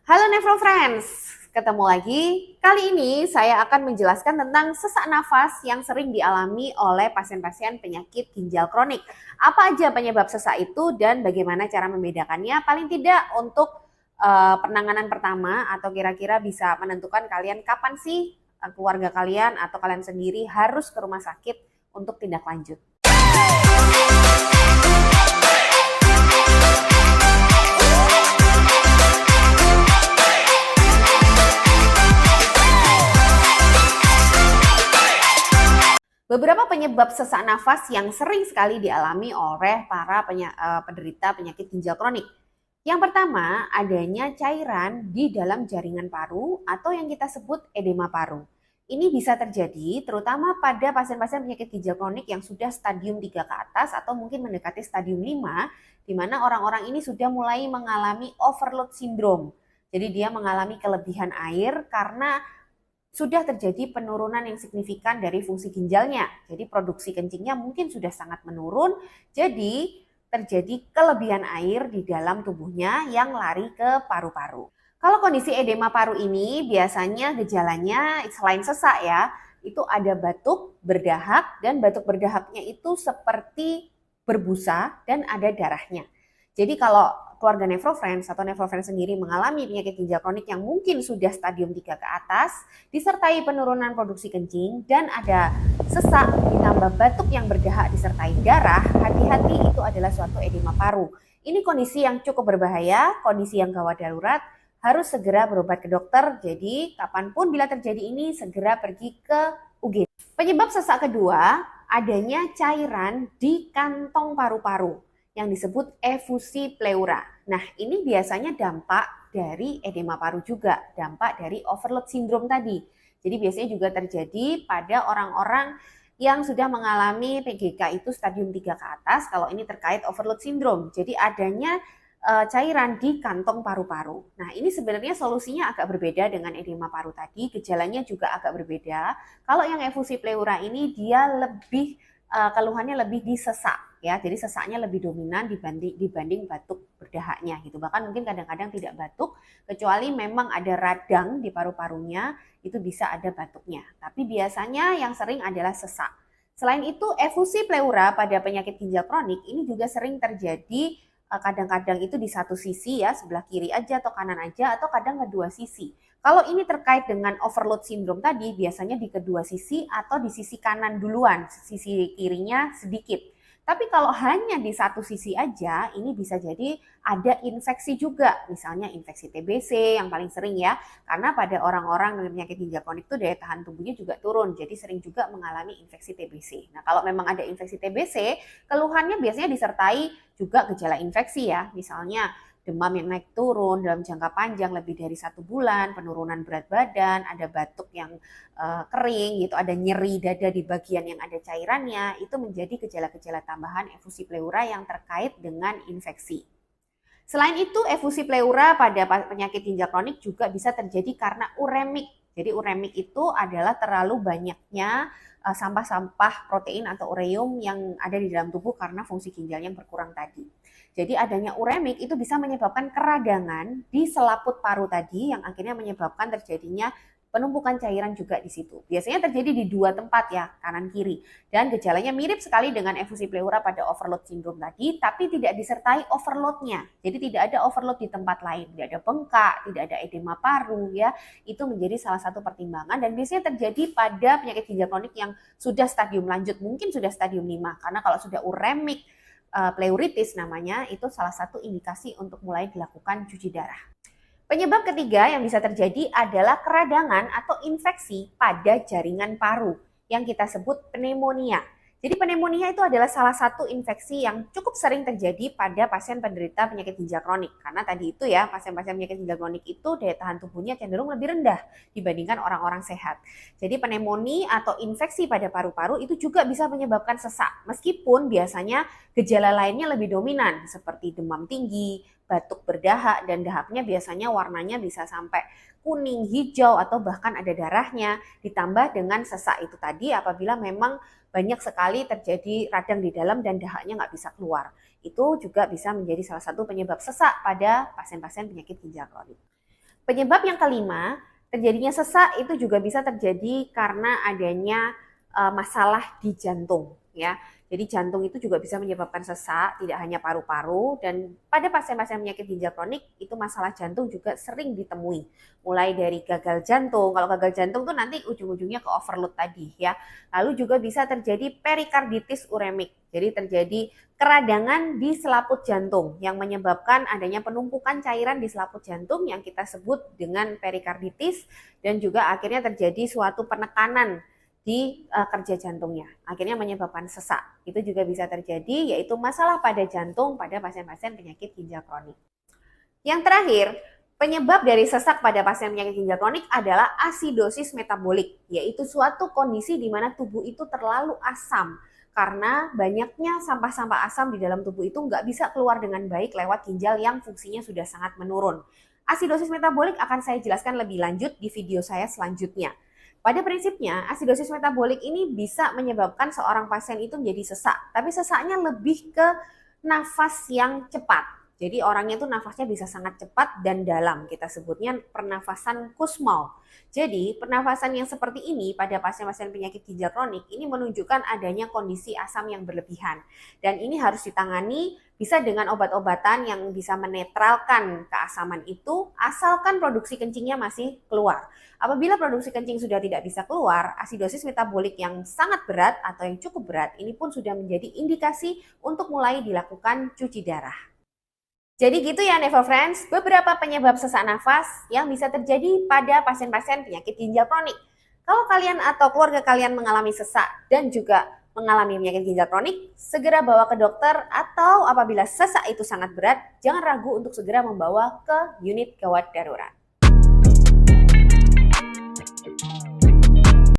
Halo Nevro Friends, ketemu lagi. Kali ini saya akan menjelaskan tentang sesak nafas yang sering dialami oleh pasien-pasien penyakit ginjal kronik. Apa aja penyebab sesak itu dan bagaimana cara membedakannya? Paling tidak untuk penanganan pertama atau kira-kira bisa menentukan kalian kapan sih keluarga kalian atau kalian sendiri harus ke rumah sakit untuk tindak lanjut. Beberapa penyebab sesak nafas yang sering sekali dialami oleh para penderita penyakit ginjal kronik. Yang pertama, adanya cairan di dalam jaringan paru atau yang kita sebut edema paru. Ini bisa terjadi terutama pada pasien-pasien penyakit ginjal kronik yang sudah stadium 3 ke atas atau mungkin mendekati stadium 5, di mana orang-orang ini sudah mulai mengalami overload syndrome. Jadi dia mengalami kelebihan air karena sudah terjadi penurunan yang signifikan dari fungsi ginjalnya. Jadi produksi kencingnya mungkin sudah sangat menurun, jadi terjadi kelebihan air di dalam tubuhnya yang lari ke paru-paru. Kalau kondisi edema paru ini biasanya gejalanya selain sesak ya, itu ada batuk, berdahak, dan batuk berdahaknya itu seperti berbusa dan ada darahnya. Jadi kalau keluarga Nevrofriends atau Nevrofriends sendiri mengalami penyakit ginjal kronik yang mungkin sudah stadium 3 ke atas, disertai penurunan produksi kencing dan ada sesak ditambah batuk yang berdahak disertai darah, hati-hati itu adalah suatu edema paru. Ini kondisi yang cukup berbahaya, kondisi yang gawat darurat, harus segera berobat ke dokter. Jadi kapanpun bila terjadi ini segera pergi ke UGD. Penyebab sesak kedua, adanya cairan di kantong paru-paru yang disebut efusi pleura. Nah, ini biasanya dampak dari edema paru juga, dampak dari overload syndrome tadi. Jadi biasanya juga terjadi pada orang-orang yang sudah mengalami PGK itu stadium 3 ke atas kalau ini terkait overload syndrome. Jadi adanya cairan di kantong paru-paru. Nah, ini sebenarnya solusinya agak berbeda dengan edema paru tadi, gejalanya juga agak berbeda. Kalau yang efusi pleura ini dia lebih keluhannya lebih di sesak ya, jadi sesaknya lebih dominan dibanding batuk berdahaknya gitu. Bahkan mungkin kadang-kadang tidak batuk kecuali memang ada radang di paru-parunya, itu bisa ada batuknya. Tapi biasanya yang sering adalah sesak. Selain itu efusi pleura pada penyakit ginjal kronik ini juga sering terjadi kadang-kadang itu di satu sisi ya, sebelah kiri aja atau kanan aja atau kadang kedua sisi. Kalau ini terkait dengan overload syndrome tadi, biasanya di kedua sisi atau di sisi kanan duluan, sisi kirinya sedikit. Tapi kalau hanya di satu sisi aja, ini bisa jadi ada infeksi juga. Misalnya infeksi TBC yang paling sering ya, karena pada orang-orang dengan penyakit ginjal kronik itu daya tahan tubuhnya juga turun, jadi sering juga mengalami infeksi TBC. Nah, kalau memang ada infeksi TBC, keluhannya biasanya disertai juga gejala infeksi ya, misalnya demam yang naik turun dalam jangka panjang lebih dari 1 bulan, penurunan berat badan, ada batuk yang kering gitu, ada nyeri dada di bagian yang ada cairannya, itu menjadi gejala-gejala tambahan efusi pleura yang terkait dengan infeksi. Selain itu, efusi pleura pada penyakit ginjal kronik juga bisa terjadi karena uremik. Jadi uremik itu adalah terlalu banyaknya sampah-sampah protein atau ureum yang ada di dalam tubuh karena fungsi ginjal yang berkurang tadi. Jadi adanya uremik itu bisa menyebabkan keradangan di selaput paru tadi yang akhirnya menyebabkan terjadinya penumpukan cairan juga di situ. Biasanya terjadi di 2 tempat ya, kanan kiri. Dan gejalanya mirip sekali dengan efusi pleura pada overload syndrome tadi, tapi tidak disertai overloadnya. Jadi tidak ada overload di tempat lain, tidak ada bengkak, tidak ada edema paru ya. Itu menjadi salah satu pertimbangan dan biasanya terjadi pada penyakit ginjal kronik yang sudah stadium lanjut, mungkin sudah stadium 5. Karena kalau sudah uremic pleuritis namanya, itu salah satu indikasi untuk mulai dilakukan cuci darah. Penyebab ketiga yang bisa terjadi adalah keradangan atau infeksi pada jaringan paru yang kita sebut pneumonia. Jadi pneumonia itu adalah salah satu infeksi yang cukup sering terjadi pada pasien penderita penyakit ginjal kronik. Karena tadi itu ya, pasien-pasien penyakit ginjal kronik itu daya tahan tubuhnya cenderung lebih rendah dibandingkan orang-orang sehat. Jadi pneumonia atau infeksi pada paru-paru itu juga bisa menyebabkan sesak. Meskipun biasanya gejala lainnya lebih dominan seperti demam tinggi, batuk berdahak, dan dahaknya biasanya warnanya bisa sampai kuning, hijau, atau bahkan ada darahnya, ditambah dengan sesak itu tadi apabila memang banyak sekali terjadi radang di dalam dan dahaknya nggak bisa keluar. Itu juga bisa menjadi salah satu penyebab sesak pada pasien-pasien penyakit ginjal kronik. Penyebab yang kelima, terjadinya sesak itu juga bisa terjadi karena adanya masalah di jantung ya. Jadi jantung itu juga bisa menyebabkan sesak, tidak hanya paru-paru, dan pada pasien-pasien penyakit ginjal kronik itu masalah jantung juga sering ditemui. Mulai dari gagal jantung, kalau gagal jantung tuh nanti ujung-ujungnya ke overload tadi ya. Lalu juga bisa terjadi perikarditis uremik. Jadi terjadi keradangan di selaput jantung yang menyebabkan adanya penumpukan cairan di selaput jantung yang kita sebut dengan perikarditis, dan juga akhirnya terjadi suatu penekanan di kerja jantungnya, akhirnya menyebabkan sesak. Itu juga bisa terjadi, yaitu masalah pada jantung pada pasien-pasien penyakit ginjal kronik. Yang terakhir, penyebab dari sesak pada pasien penyakit ginjal kronik adalah asidosis metabolik, yaitu suatu kondisi di mana tubuh itu terlalu asam karena banyaknya sampah-sampah asam di dalam tubuh itu nggak bisa keluar dengan baik lewat ginjal yang fungsinya sudah sangat menurun. Asidosis metabolik akan saya jelaskan lebih lanjut di video saya selanjutnya. Pada prinsipnya, asidosis metabolik ini bisa menyebabkan seorang pasien itu menjadi sesak, tapi sesaknya lebih ke nafas yang cepat. Jadi orangnya itu nafasnya bisa sangat cepat dan dalam, kita sebutnya pernafasan Kussmaul. Jadi pernafasan yang seperti ini pada pasien-pasien penyakit ginjal kronik ini menunjukkan adanya kondisi asam yang berlebihan. Dan ini harus ditangani bisa dengan obat-obatan yang bisa menetralkan keasaman itu, asalkan produksi kencingnya masih keluar. Apabila produksi kencing sudah tidak bisa keluar, asidosis metabolik yang sangat berat atau yang cukup berat ini pun sudah menjadi indikasi untuk mulai dilakukan cuci darah. Jadi gitu ya Nevo Friends, beberapa penyebab sesak nafas yang bisa terjadi pada pasien-pasien penyakit ginjal kronik. Kalau kalian atau keluarga kalian mengalami sesak dan juga mengalami penyakit ginjal kronik, segera bawa ke dokter, atau apabila sesak itu sangat berat, jangan ragu untuk segera membawa ke unit gawat darurat.